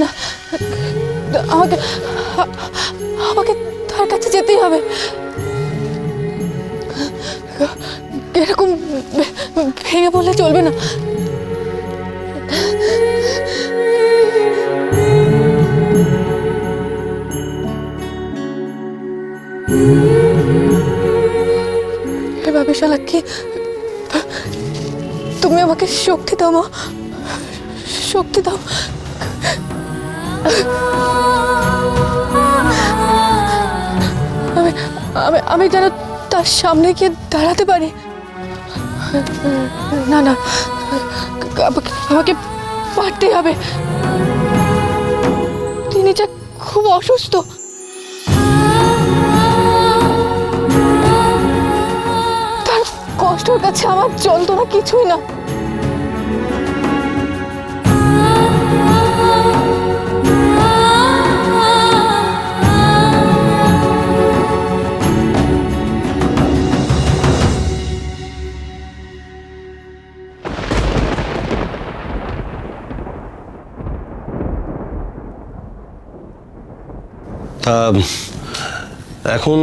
না, আমাকে আমাকে তার কাছে যেতেই হবে। এরকম ভেঙে পড়লে চলবে না। এভাবে শালা কি, তুমি আমাকে শক্তি দাও মা, শক্তি দাও। আমি যেন তার সামনে গিয়ে দাঁড়াতে পারি। না না, আমাকে পারতেই হবে। তিনি যে খুব অসুস্থ। তার কষ্টের কাছে আমার যন্ত্রণা কিছুই না। এখন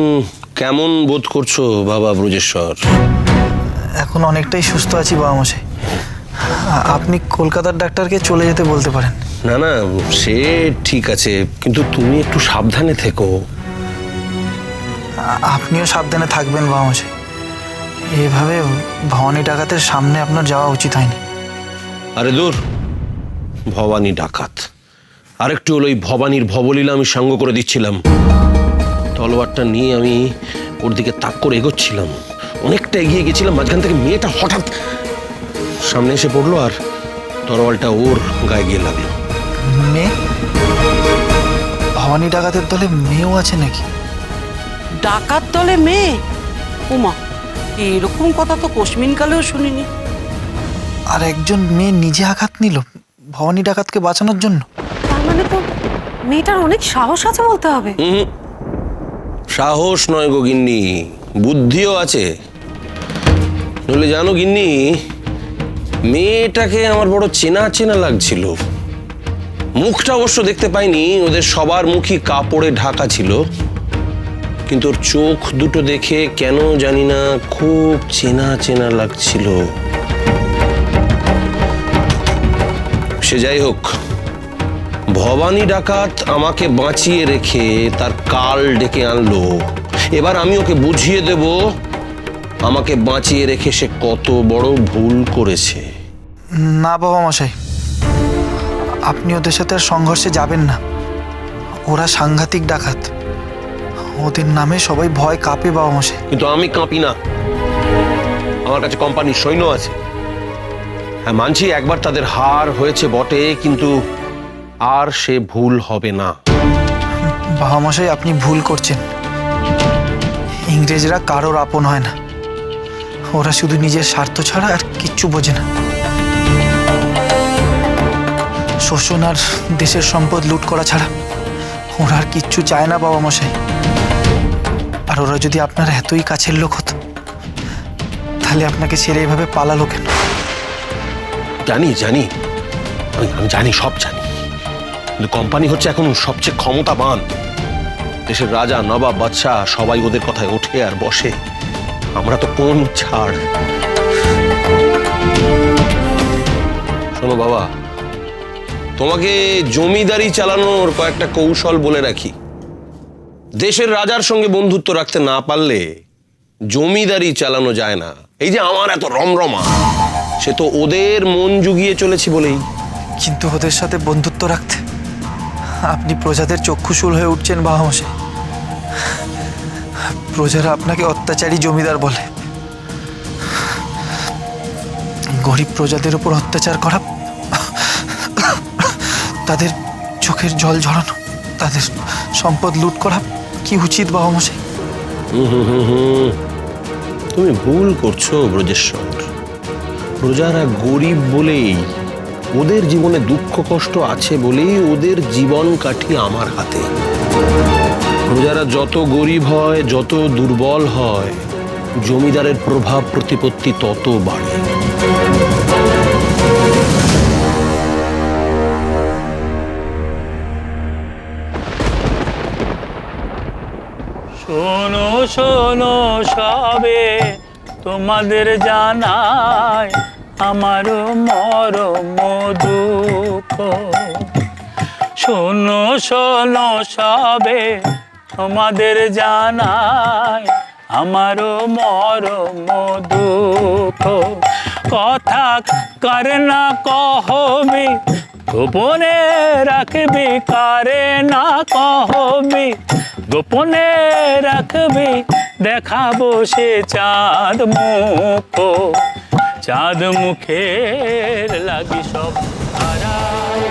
কেমন বোধ করছো বাবা ব্রজেশ্বর? এখন অনেকটাই সুস্থ আছি বাবা মশাই। আপনি কলকাতার ডাক্তারকে চলে যেতে বলতে পারেন। না না, সে ঠিক আছে, কিন্তু তুমি একটু সাবধানে থেকো। আপনিও সাবধানে থাকবেন বাবা মশাই। এভাবে ভবানী ডাকাতের সামনে আপনার যাওয়া উচিত হয়নি। আরে দূর, ভবানী ডাকাত আরেকটু হলো ওই ভবানীর ভবলীলা আমি সঙ্গ করে দিচ্ছিলাম। তলোয়ারটা নিয়ে আমি ওর দিকে তাক করে এগোচ্ছিলাম, অনেকটা এগিয়ে গেছিলাম, মাঝখান থেকে মেয়েটা হঠাৎ সামনে এসে পড়লো আর তরোয়ালটা ওর গায়ে গিয়ে লাগলো। মেয়ে? ভবানী ডাকাতের দলে মেয়েও আছে নাকি? ডাকাত দলে মেয়ে? উমা, এরকম কথা তো কোশমিনকালেও শুনিনি। আর একজন মেয়ে নিজে আঘাত নিল ভবানী ডাকাতকে বাঁচানোর জন্য। তার মানে তো মেয়েটার অনেক সাহস আছে বলতে হবে। সাহস নয় গো গিন্নি, বুদ্ধিও আছে। নইলে জানো গিন্নি, মেয়েটাকে আমার বড় চেনা চেনা লাগছিল। মুখটা অবশ্য দেখতে পাইনি, ওদের সবার মুখই কাপড়ে ঢাকা ছিল, কিন্তু ওর চোখ দুটো দেখে কেন জানি না খুব চেনা চেনা লাগছিল। সে যাই হোক, ভবানী ডাকাত আমাকে বাঁচিয়ে রেখে তার কাল ডেকে আনলো। এবার আমি ওকে বুঝিয়ে দেব আমাকে বাঁচিয়ে রেখে সে কত বড় ভুল করেছে। না বাবা মশাই, আপনি ওদের সাথে আর সংঘর্ষে যাবেন না। ওরা সাংঘাতিক ডাকাত, ওদের নামে সবাই ভয় কাঁপে বাবা মশাই। কিন্তু আমি কাঁপি না, আমার কাছে কোম্পানির সৈন্য আছে। হ্যাঁ মানছি একবার তাদের হার হয়েছে বটে, কিন্তু আর সে ভুল হবে না। বাবা মশাই, আপনি ভুল করছেন। ইংরেজরা কারোর আপন হয় না, ওরা শুধু নিজের স্বার্থ ছাড়া আর কিচ্ছু বোঝে না। শোষণ আর দেশের সম্পদ লুট করা ছাড়া ওরা আর কিচ্ছু চায় না বাবা মশাই। আর ওরা যদি আপনার এতই কাছের লোক হতো, তাহলে আপনাকে ছেড়ে এভাবে পালালো কেন? জানি জানি, আমি জানি, সব জানি, কিন্তু কোম্পানি হচ্ছে এখন সবচেয়ে ক্ষমতাবান। দেশের রাজা, নবাব, বাদশাহ সবাই ওদের কথায় ওঠে আর বসে। আমরা তো কোন ছাড়। শোনো বাবা, তোমাকে জমিদারি চালানোর কয়েকটা কৌশল বলে রাখি। দেশের রাজার সঙ্গে বন্ধুত্ব রাখতে না পারলে জমিদারি চালানো যায় না। এই যে আমার এত রমরমা, সে তো ওদের মন জুগিয়ে চলেছি বলেই। কিন্তু ওদের সাথে বন্ধুত্ব রাখতে আপনি প্রজাদের চক্ষুশূল হয়ে উঠছেন বাবা মশাই। প্রজারা আপনাকে অত্যাচারী জমিদার বলে। গরিব প্রজাদের উপর অত্যাচার করা, তাদের চোখের জল ঝরানো, তাদের সম্পদ লুট করা কি উচিত বাবা মশাই? তুমি ভুল করছো ব্রজেশ্বর। প্রজারা গরিব বলেই, ওদের জীবনে দুঃখ কষ্ট আছে বলেই ওদের জীবন কাঠি আমার হাতে। প্রজারা যত গরিব হয়, যত দুর্বল হয়, জমিদারের প্রভাব প্রতিপত্তি তত বাড়ে। শোনো সবে তোমাদের জানাই আমার মরম দুঃখ। শোনো শোনো সবে তোমাদের জানাই আমার মরম দুঃখ। কথা কারে না কহবি গোপনে রাখবি, কারে না কহবি গোপনে রাখবি, দেখাবো সে চাঁদ মুখ। চাঁদ মুখের লাগি সব হারায়।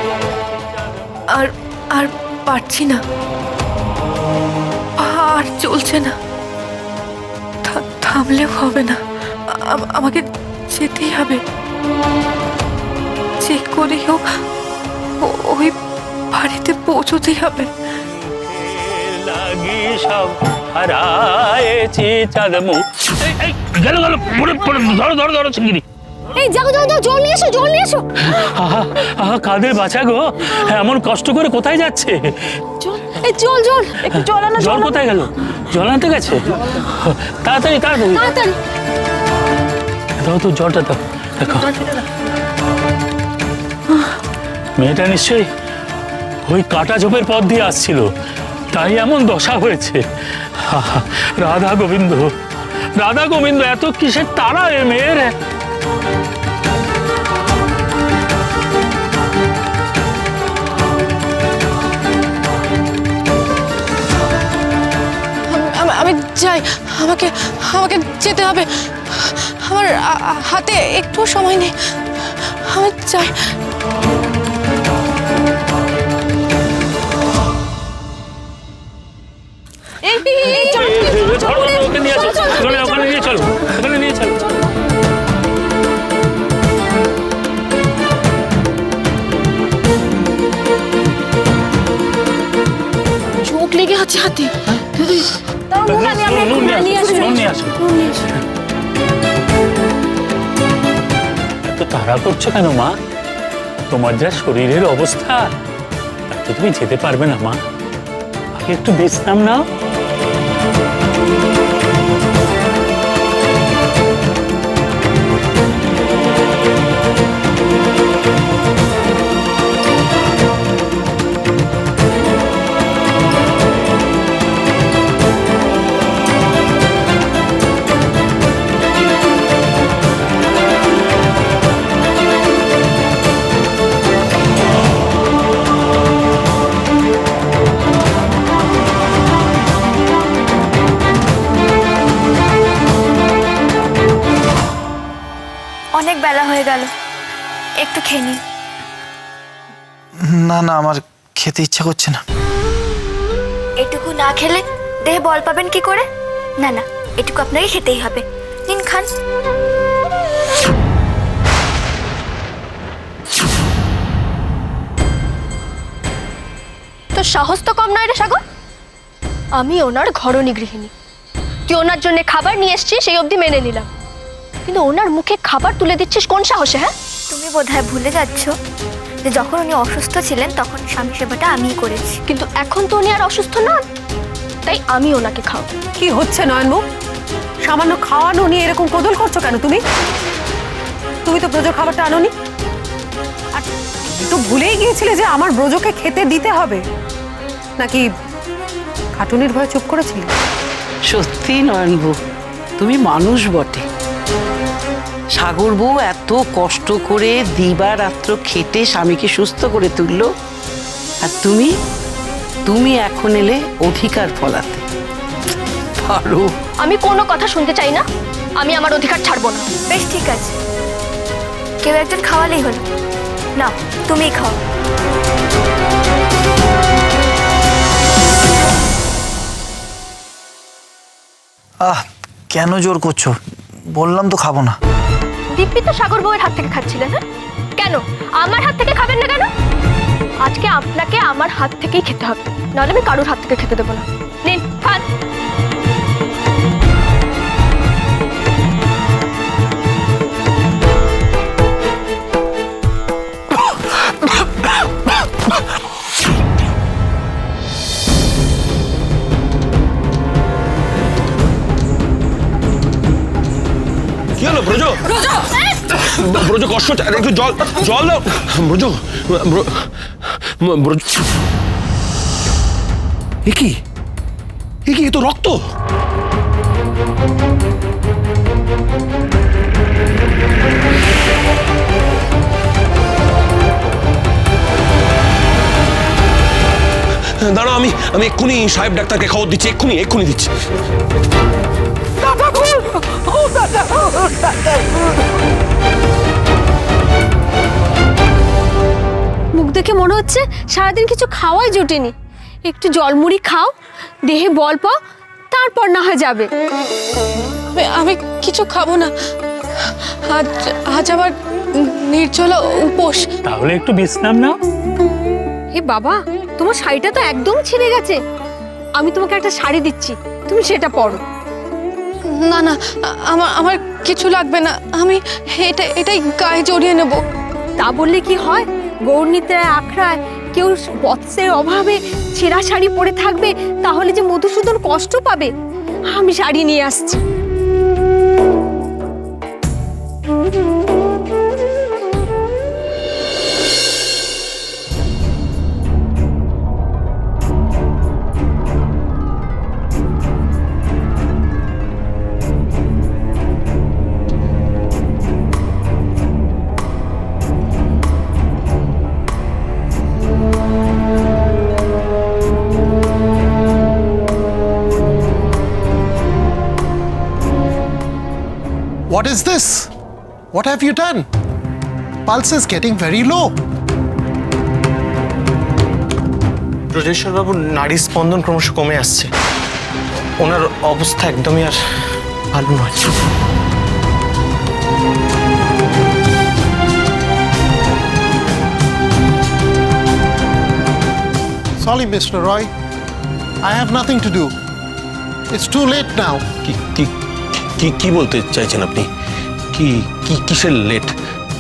আর আর পারছি না, আর চলছে না, থামলেও হবে না, আমাকে যেতেই হবে, যে করে হোক ওই বাড়িতে পৌঁছতেই হবে। লাগি সব হারায়েছি চাঁদ মুখ। গেল গেল, পড়ে পড়ে, ধরো ধরো ধরো চিংড়ি। এই যাও যাও যাও, জল নিয়ে এসো, জল নিয়ে এসো। আহা আহা, কাদের বাঁচা গো, এমন কষ্ট করে কোথায় যাচ্ছে? এই জল জল, একটু জল আনো। জল কোথায় গেল? জল আনতে গেছে? তাড়াতাড়ি তাড়াতাড়ি তাড়াতাড়ি দাও তো জলটা দাও। দেখো মেয়েটা নিশ্চয়ই ওই কাটা ঝোপের পথ দিয়ে আসছিল, তাই এমন দশা হয়েছে। আহা, রাধা গোবিন্দ, রাধা গোবিন্দ, এত কিসের তাড়া এ মেয়ের? আমি যাই, আমাকে আমাকে যেতে হবে, আমার হাতে একটু সময় নেই, আমি যাই। ওকে নিয়ে চলো, ওখানে নিয়ে চলো, ওখানে নিয়ে চলো। চোখ লেগে আছে হাতে। নুন নিয়ে আসো। এত তাড়া করছো কেন মা? তোমার যা শরীরের অবস্থা, তাতে তুমি যেতে পারবে না মা। আগে একটু বিশ্রাম নাও। অনেক বেলা হয়ে গেল, একটু খেয়ে নিন। না না, আমার খেতে ইচ্ছা করছে না। এটুকু না খেলে দেহে বল পাবেন কি করে? না না, এটুকু আপনাকে খেতেই হবে। নিন, খান। তোর সাহস তো কম নয় রে সাগর। আমি ওনার ঘরণী গৃহিণী, তুই ওনার জন্য খাবার নিয়ে এসছিস, সেই অবধি মেনে নিলাম, কিন্তু ওনার মুখে খাবার তুলে দিচ্ছিস কোন সাহসে? হ্যাঁ, তুমি বোধহয় ভুলে যাচ্ছ যে যখন উনি অসুস্থ ছিলেন তখন স্বামী সেবাটা আমিই করেছি। কিন্তু এখন তো উনি আর অসুস্থ নন, তাই আমি ওনাকে খাও। কি হচ্ছে নয়নবু? সামান্য খাওয়ানো নিয়ে এরকম কোদল করছো কেন তুমি? তুমি তো ব্রজর খাবারটা আনোনি, আর তো ভুলেই গিয়েছিলে যে আমার ব্রজকে খেতে দিতে হবে, নাকি খাটুনির ভয়ে চুপ করেছিলে? সত্যি নয়নবু, তুমি মানুষ বটে। সাগর বউ এত কষ্ট করে দিবারাত্র খেটে স্বামীকে সুস্থ করে তুললো, আর তুমি এখন এলে অধিকার ফলাতে। পারো। আমি কোনো কথা শুনতে চাই না, আমি আমার অধিকার ছাড়বো না। বেশ, ঠিক আছে, কেউ একজন খাওয়ালেই হলো। না, তুমিই খাও। কেন জোর করছো? বললাম তো খাবো না। দিব্যি তো সাগর বউয়ের হাত থেকে খাচ্ছিলেন, হ্যাঁ? কেন আমার হাত থেকে খাবেন না কেন? আজকে আপনাকে আমার হাত থেকেই খেতে হবে, নাহলে আমি কারোর হাত থেকে খেতে দেবো না। নিন, খান। কষ্ট হচ্ছে, আরে একটু জল জল দাও ব্রজ। ব্রজ, এ কি এ তো রক্ত। দাঁড়াও, আমি এক্ষুনি সাহেব ডাক্তারকে খবর দিচ্ছি, এক্ষুনি দিচ্ছি। মুখ দেখে মনে হচ্ছে সারাদিন কিছু খাওয়াই জোটেনি। একটু জলমুড়ি খাও, দেহে বল পাও, তারপর না হয় যাবে। আমি কিছু খাবো না, আজ আবার নির্জলা উপোস। তাহলে একটু বিশ্রাম নাও। এ বাবা, তোমার শাড়িটা তো একদম ছিঁড়ে গেছে। আমি তোমাকে একটা শাড়ি দিচ্ছি, তুমি সেটা পরো। না না, আমার কিছু লাগবে না, আমি এটাই গায়ে জড়িয়ে নেব। তা বললে কি হয়? গৌরনীতিরায় আখড়ায় কেউ বৎসের অভাবে ছেঁড়া শাড়ি পরে থাকবে, তাহলে যে মধুসূদন কষ্ট পাবে। আমি শাড়ি নিয়ে আসছি। What is this? What have you done? Pulse is getting very low. Brajeshwar বাবুর নাড়ি স্পন্দন ক্রমশ কমে আসছে। ওনার অবস্থা একদমই আর ভালো নয়। Sorry, Mr. Roy. I have nothing to do. It's too late now. কি বলতে চাইছেন আপনি? কিসের লেট?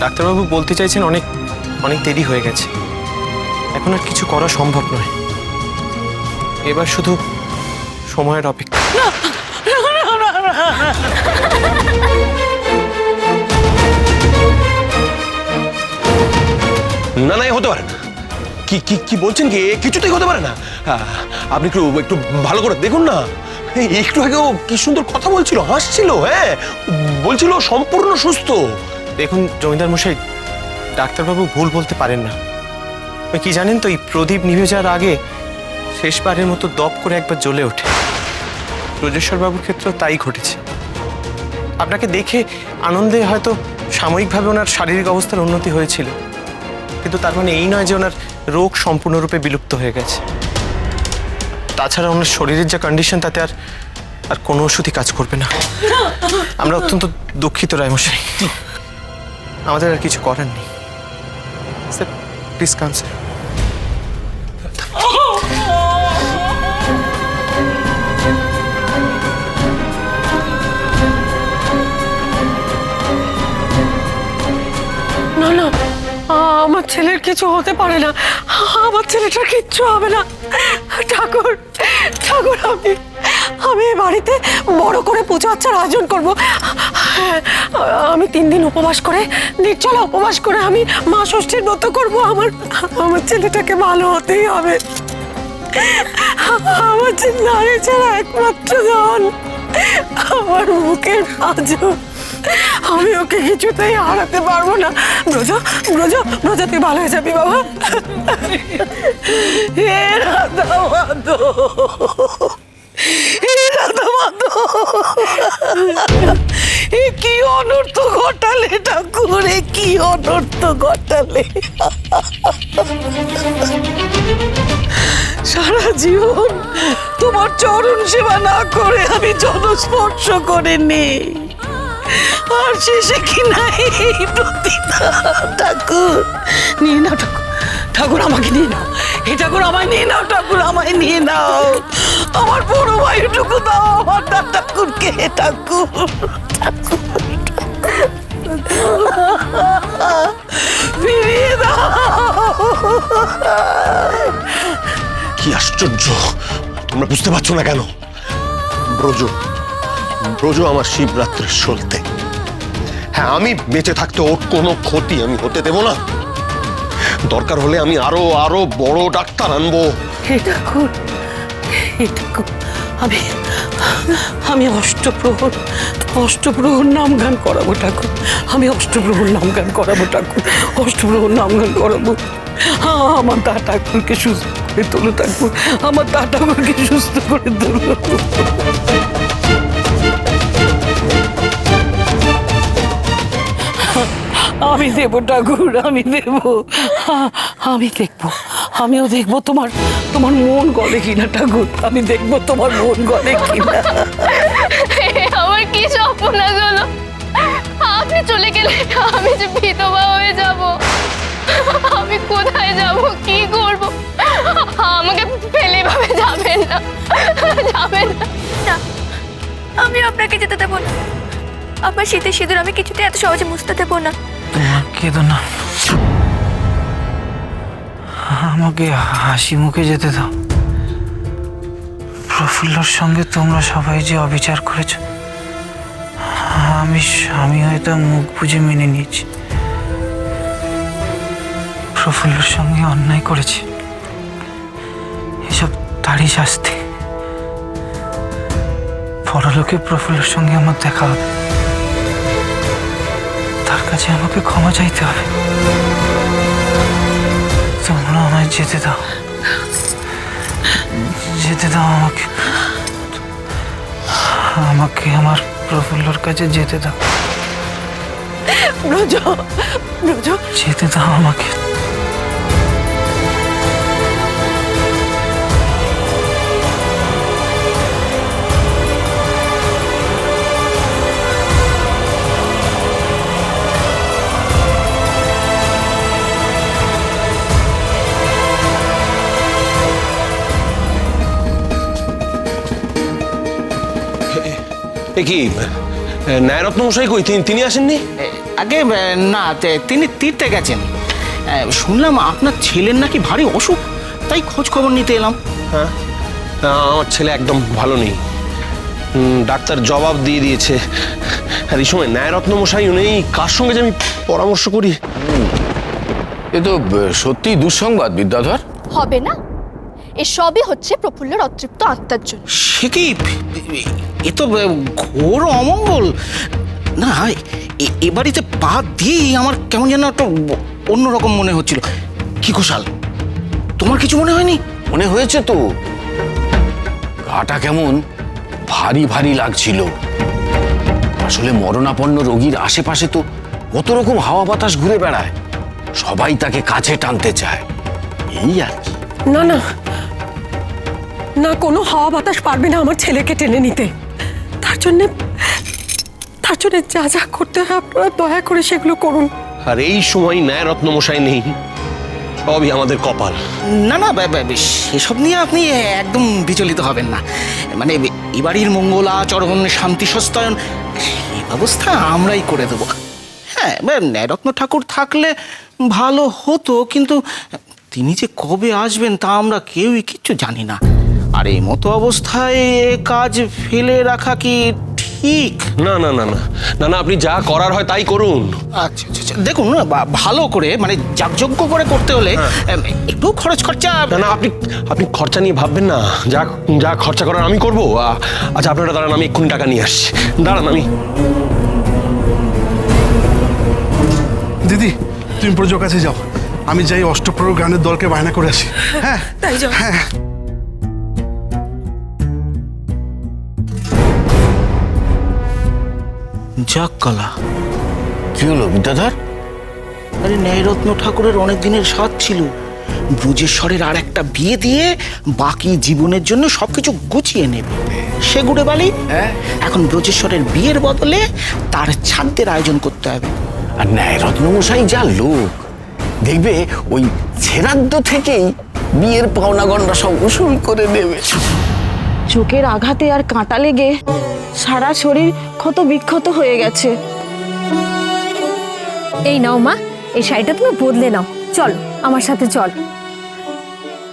ডাক্তারবাবু বলতে চাইছেন অনেক দেরি হয়ে গেছে, এখন আর কিছু করা সম্ভব নয়। এবার শুধু সময়ের অপেক্ষা। না না, হতে পারে না। কি বলছেন? কি কিছুতেই হতে পারে না। আপনি একটু ভালো করে দেখুন না। একটু আগেও কি সুন্দর কথা বলছিল, হাসছিল, হ্যাঁ, বলছিল সম্পূর্ণ সুস্থ। দেখুন জমিদার মশাই, ডাক্তারবাবু ভুল বলতে পারেন না। ওই কি জানেন তো, এই প্রদীপ নিভে যাওয়ার আগে শেষবারের মতো দপ করে একবার জ্বলে ওঠে। ব্রজেশ্বর বাবুর ক্ষেত্রেও তাই ঘটেছে। আপনাকে দেখে আনন্দে হয়তো সাময়িকভাবে ওনার শারীরিক অবস্থার উন্নতি হয়েছিল, কিন্তু তার মানে এই নয় যে ওনার রোগ সম্পূর্ণরূপে বিলুপ্ত হয়ে গেছে। তাছাড়া ওনার শরীরের যা কন্ডিশন, তাতে আর কোনো ওষুধই কাজ করবে না। আমরা অত্যন্ত দুঃখিত রায়মশাই, আমাদের আর কিছু করার নেই। Sir please come sir. না না, আমার ছেলের কিছু হতে পারে না, আমার ছেলেটার কিচ্ছু হবে না। ঠাকুর ঠাকুর, আমি এই বাড়িতে বড় করে পূজা আর্চার আয়োজন করব। আমি 3 দিন উপবাস করে, নির্জলা উপবাস করে আমি মা ষষ্ঠীর ব্রত করব। আমার ছেলেটাকে ভালো হতেই হবে। আমার যে নারী ছাড়া একমাত্র ধন, আমার মুখের আজও, আমি ওকে কিছুতেই হারাতে পারবো না। ব্রজ ব্রজ ব্রজ, তুই ভালো হয়ে যাবি বাবা। হে রাধা মাধব, হে রাধা মাধব, এ কি অনর্থ ঘটালে ঠাকুর, এ কি অনর্থ ঘটালে। সারা জীবন তোমার চরণ সেবা না করে আমি জনস্পর্শ করিনি, আর শেষে কি নাই ঠাকুর। নিয়ে নাও ঠাকুর, ঠাকুর আমাকে নিয়ে নাও, এই ঠাকুর আমায় নিয়ে নাও, ঠাকুর আমায় নিয়ে নাও। আমার বড় ভাইটুকু দাও আমার ঠাকুরকে, ঠাকুর ফিরিয়ে দাও। কি আশ্চর্য, তোমরা বুঝতে পারছো না কেন? ব্রজ আমার শিবরাত্রির সলতে। হ্যাঁ, আমি বেঁচে থাকতে ওর কোনো ক্ষতি আমি হতে দেব না। দরকার হলে আমি আরো আরো বড় ডাক্তার আনবো। হে ঠাকুর, হে ঠাকুর, আমি আমি অষ্টপ্রহর নাম গান করাবো ঠাকুর। আমি অষ্টপ্রহর নাম গান করাবো ঠাকুর, অষ্টপ্রহর নাম গান করাবো। আমার দা ঠাকুরকে সুস্থ করে তোলো ঠাকুর, আমার দা ঠাকুরকে সুস্থ করে তোলো। আমি দেবো ঠাকুর, আমি দেবো, আমি দেখবো, আমিও দেখবো তোমার মন গলে কিনা ঠাকুর, আমি দেখবো তোমার মন গলে কিনা। আমার কি সর্বনাশ হলো, আপনি চলে গেলে আমি যে বিধবা হয়ে যাব, আমি কোথায় যাব, কি করব? আমাকে ফেলে ভাবে যাবেন না, যাবেন না। না, আমি আপনাকে যেতে দেবো না। আপনার শীতের সিঁদুর আমি কিছুতে এত সহজে মুছতে দেবো না। তোমার কেঁদো না, আমাকে হাসি মুখে যেতে দাও। প্রফুল্লর সঙ্গে তোমরা সবাই যে অবিচার করেছ, আমি হয়তো মুখ বুঝে মেনে নিয়েছি। প্রফুল্লর সঙ্গে অন্যায় করেছি, এসব তারই শাস্তি। পরলোকে প্রফুল্লর সঙ্গে আমার দেখা হবে, তার কাছে আমাকে ক্ষমা চাইতে হবে। তোমরা আমায় যেতে দাও, যেতে দাও আমাকে, আমাকে আমার প্রফুল্লর কাছে যেতে দাও। ব্রজ, ব্রজ, যেতে দাও আমাকে। এ কি ন্যায়রত্ন মশাই কই? তিনি আসেননি? আগে না, তিনি তীর্থে গেছেন। শুনলাম আপনার ছেলের নাকি ভারী অসুখ, তাই খোঁজ খবর নিতে এলাম। হ্যাঁ, আমার ছেলে একদম ভালো নেই, ডাক্তার জবাব দিয়ে দিয়েছে। আর এই সময় ন্যায়রত্ন মশাই নেই, কার সঙ্গে যে আমি পরামর্শ করি। এ তো সত্যি দুঃসংবাদ বিদ্যাধর। হবে না, এসবই হচ্ছে প্রফুল্লর অতৃপ্ত আত্মার জন্য। সে কি, এ তো ঘোর অমঙ্গল। না, এ বাড়িতে পা দিয়েই আমার কেমন যেন একটা অন্যরকম মনে হচ্ছিল। কি ঘোষাল, তোমার কিছু মনে হয়নি? মনে হয়েছে তো, গাটা কেমন ভারী ভারী লাগছিল। আসলে মরণাপন্ন রোগীর আশেপাশে তো কত রকম হাওয়া বাতাস ঘুরে বেড়ায়, সবাই তাকে কাছে টানতে চায়, এই আর কি। না না না, কোনো হাওয়া বাতাস পারবে না আমার ছেলেকে টেনে নিতে। তার জন্য যা যা করতে হয় আপনারা দয়া করে সেগুলো করুন। আর এই সময় ন্যায়রত্ন মশাই নেই, সবই আমাদের কপাল। না না, সেসব নিয়ে আপনি একদম বিচলিত হবেন না। মানে এ বাড়ির মঙ্গলাচরণ, শান্তি সস্তায়ন, এই ব্যবস্থা আমরাই করে দেবো। হ্যাঁ, ন্যায়রত্ন ঠাকুর থাকলে ভালো হতো, কিন্তু তিনি যে কবে আসবেন তা আমরা কেউই কিচ্ছু জানি না। আর এই মতো অবস্থায় এ কাজ ফেলে রাখা কি ঠিক? না না না না না না, আপনি যা করার হয় তাই করুন। আচ্ছা আচ্ছা, দেখুন ভালো করে, মানে যাগযজ্ঞ করে করতে হলে একটু খরচ খরচা। না না, আপনি খরচা নিয়ে ভাববেন না, যা খরচা করার আমি করবো। আচ্ছা, আপনারা দাঁড়ান, আমি এক্ষুনি টাকা নিয়ে আসছি। দাঁড়ান, আমি। দিদি, তুমি প্রজোর কাছে যাও, আমি যাই অষ্টপ্রহর গানের দলকে বায়না করে আসি। হ্যাঁ তাই যাও। হ্যাঁ। যাক কলা, কি হলো বিদ্যাধর? আরে ন্যায়রত্ন ঠাকুরের অনেক দিনের স্বাদ ছিল ব্রজেশ্বরের আর একটা বিয়ে দিয়ে বাকি জীবনের জন্য সবকিছু গুছিয়ে নেবে। সে গুড়ে বালি, এখন ব্রজেশ্বরের বিয়ের বদলে তার ছাদ্যের আয়োজন করতে হবে। আর ন্যায়রত্ন মশাই যা লোক, দেখবে ওই ছেড়াদ্দ থেকেই বিয়ের পাওনা গন্ডা সব উসুল করে দেবে। চোখের আঘাতে আর কাঁটা লেগে সারা শরীর ক্ষত বিক্ষত হয়ে গেছে। এই নাও মা, এই শাড়িটা তুমি বদলে নাও, চলো আমার সাথে চল।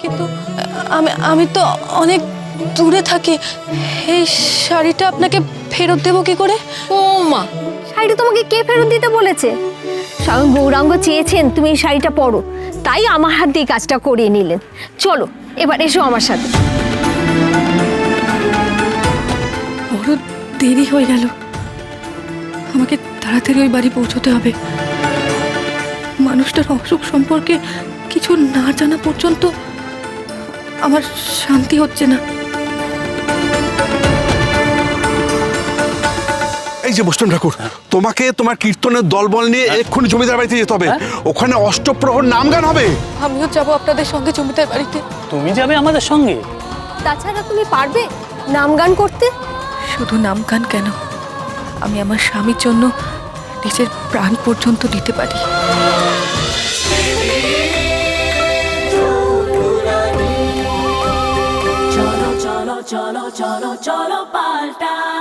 কিন্তু আমি তো অনেক দূরে থাকি, এই শাড়িটা আপনাকে ফেরত দেবো কি করে? ও মা, শাড়িটা তোমাকে কে ফেরত দিতে বলেছে? স্বয়ং গৌরাঙ্গ চেয়েছেন তুমি এই শাড়িটা পরো, তাই আমার হাত দিয়ে কাজটা করিয়ে নিলেন। চলো এবার এসো আমার সাথে। বড় দেরি হয়ে গেল, আমাকে তাড়াতাড়ি ওই বাড়ি পৌঁছতে হবে। মানুষটার অসুখ সম্পর্কে কিছু না জানা পর্যন্ত আমার শান্তি হচ্ছে না। এই যে বসলেন ঠাকুর, তোমাকে তোমার কীর্তনের দলবল নিয়ে এক্ষুনি জমিদার বাড়িতে যেতে হবে। ওখানে অষ্টপ্রহর নাম গান হবে। আমিও যাবো আপনাদের সঙ্গে জমিদার বাড়িতে। তুমি যাবে আমাদের সঙ্গে? তাছাড়া তুমি পারবে নাম গান করতে? শুধু নাম গান কেন, আমি আমার স্বামীর জন্য নিজের প্রাণ পর্যন্ত দিতে পারি। চলো চলো চলো চলো চলো পাল্টাই।